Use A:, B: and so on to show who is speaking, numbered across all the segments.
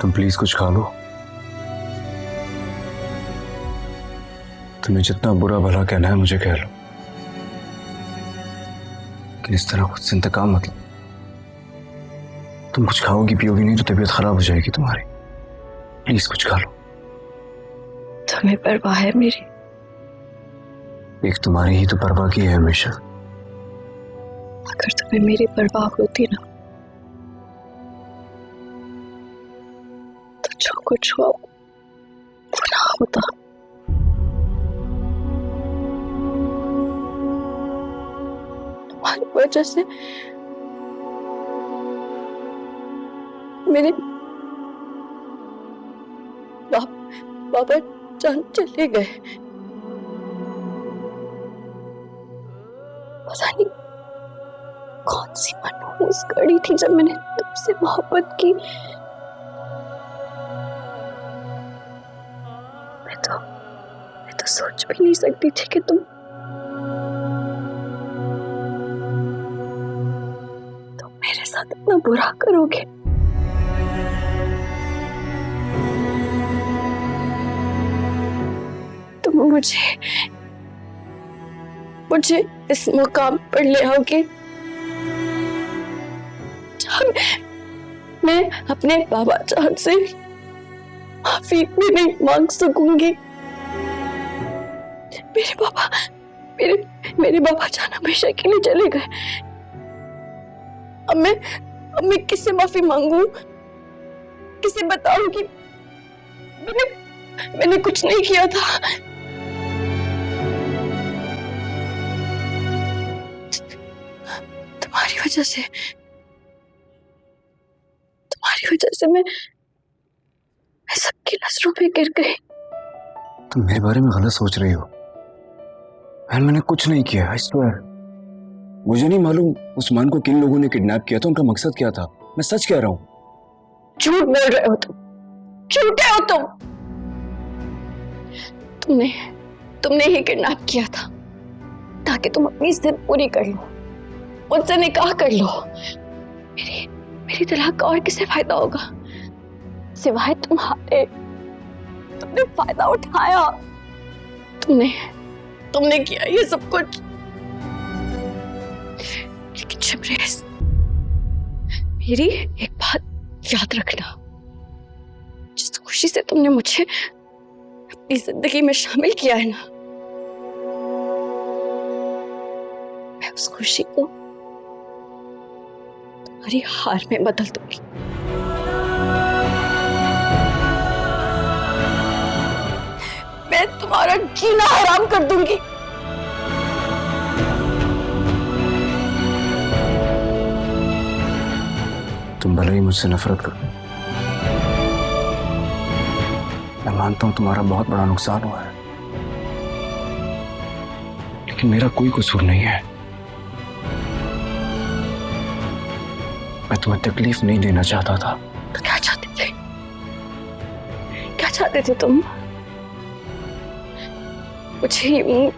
A: तुम प्लीज कुछ खा लो। तुम्हें जितना बुरा भला कहना है मुझे कह लो, लेकिन इस तरह खुद से इंतकाम मतलब। तुम कुछ खाओगी पियोगी नहीं तो तबीयत खराब हो जाएगी तुम्हारी। प्लीज कुछ खा लो।
B: तुम्हें परवाह है मेरी?
A: एक तुम्हारी ही तो परवाह की है हमेशा।
B: अगर तुम्हें मेरी परवाह होती ना तो जो कुछ हुआ वो ना होता। तुम्हारी वजह से मेरे बाबा जान चले गए। पता नहीं कौन सी मनहूस घड़ी थी जब मैंने तुमसे मोहब्बत की। मैं तो सोच भी नहीं सकती थी कि तुम मेरे साथ इतना बुरा करोगे। तुम मुझे इस मुकाम पर ले आओगे जहां मैं अपने बाबा जान से माफी भी नहीं मांग सकूंगी। मेरे बाबा जान हमेशा के लिए चले गए। अब मैं किससे माफी मांगू? किसे बताऊं कि मैंने कुछ नहीं किया था? तुम्हारी वजह से मैं सबकी नजरों पे गिर गई।
A: तुम मेरे बारे में गलत सोच रही हो। मैंने कुछ नहीं किया, आई स्वेयर। मुझे नहीं मालूम उस्मान को किन लोगों ने किडनैप किया था, उनका मकसद क्या था। मैं सच कह रहा हूं।
B: झूठ बोल रहे हो तुम, झूठे हो तुम। तुमने ही किडनैप किया था ताकि तुम अपनी जिद पूरी कर लो, मुझसे निकाह कर लो। मेरी तलाक का और किसे फायदा होगा सिवाय तुम्हारे? तुमने फायदा उठाया। तुमने किया ये सब कुछ। लेकिन शबरेज, मेरी एक बात याद रखना, जिस खुशी से तुमने मुझे अपनी जिंदगी में शामिल किया है ना, मैं उस खुशी को तुम्हारी हार में बदल दूंगी। मैं तुम्हारा जीना हराम कर दूंगी।
A: तुम भले ही मुझसे नफरत करो, मैं मानता हूं तुम्हारा बहुत बड़ा नुकसान हुआ है, लेकिन मेरा कोई कसूर नहीं है। मैं तुम्हें तकलीफ नहीं देना चाहता था।
B: तो क्या चाहते थे? क्या चाहते थे तुम? मुझे यूं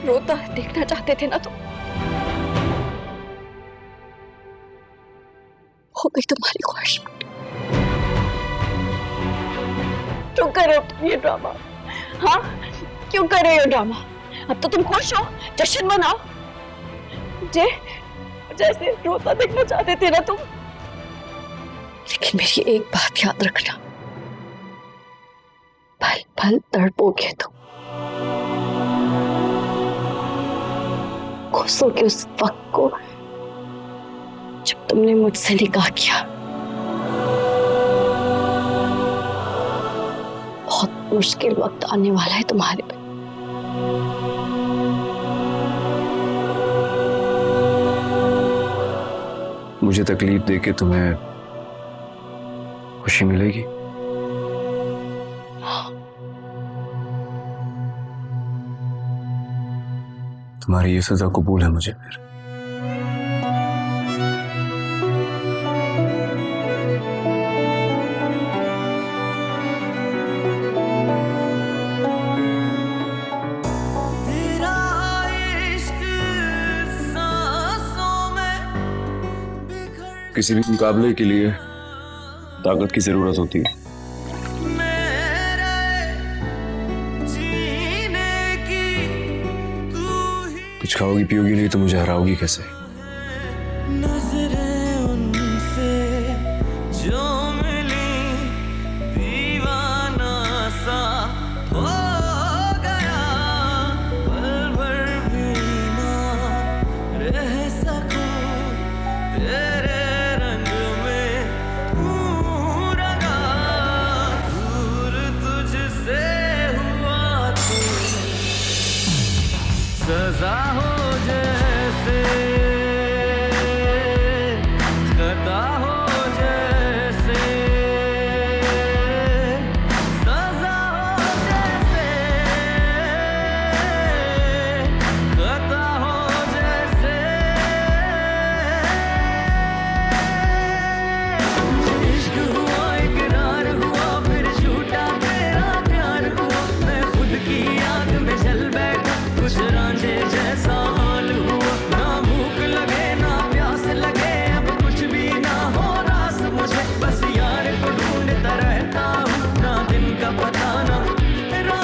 B: रोता देखना चाहते थे ना तुम? हो गई तुम्हारी ख्वाहिश। क्यों कर रहे हो तुम ये ड्रामा? हाँ, क्यों कर रहे हो ड्रामा? अब तो तुम खुश हो, जश्न मनाओ। जैसे रोता देखना चाहते थे ना तुम। लेकिन मेरी एक बात याद रखना, पल पल तड़पोगे तुम। कोसोगे उस वक्त को जब तुमने मुझसे निकाह किया। बहुत मुश्किल वक्त आने वाला है तुम्हारे पे।
A: मुझे तकलीफ देके तुम्हें खुशी मिलेगी? तुम्हारी ये सजा कबूल है मुझे फिर? किसी भी मुकाबले के लिए ताकत की जरूरत होती है। कुछ खाओगी पियोगी नहीं तो मुझे हराओगी कैसे?
C: नजरें उनसे जो मिली दीवाना सा हो गया, पल भर भी ना रह सकूं तेरे रंग में हूँ रंगा, दूर तुझसे हुआ तो सजा हो